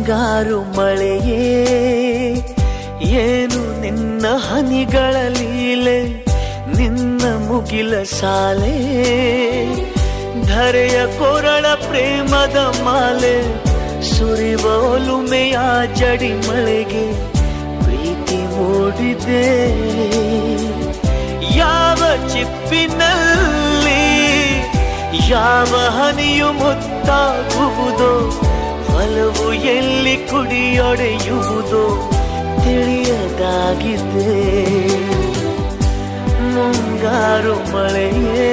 ಮುಂಗಾರು ಮಳೆಯೇ ಏನು ನಿನ್ನ ಹನಿಗಳ ಲೀಲೆ, ನಿನ್ನ ಮುಗಿಲ ಸಾಲೆ ಧರೆಯ ಕೊರಳ ಪ್ರೇಮದ ಮಾಲೆ, ಸುರಿವ ಒಲುಮೆಯ ಜಡಿ ಮಳೆಗೆ ಪ್ರೀತಿ ಮೂಡಿದೆ. ಯಾವ ಚಿಪ್ಪಿನಲ್ಲಿ ಯಾವ ಹನಿಯು ಮುತ್ತಾಗುವುದೋ, ಒಲವು ಎಲ್ಲಿ ಕುಡಿಯೊಡೆಯುವುದೋ ತಿಳಿಯದಾಗಿದೆ. ಮುಂಗಾರು ಮಳೆಯೇ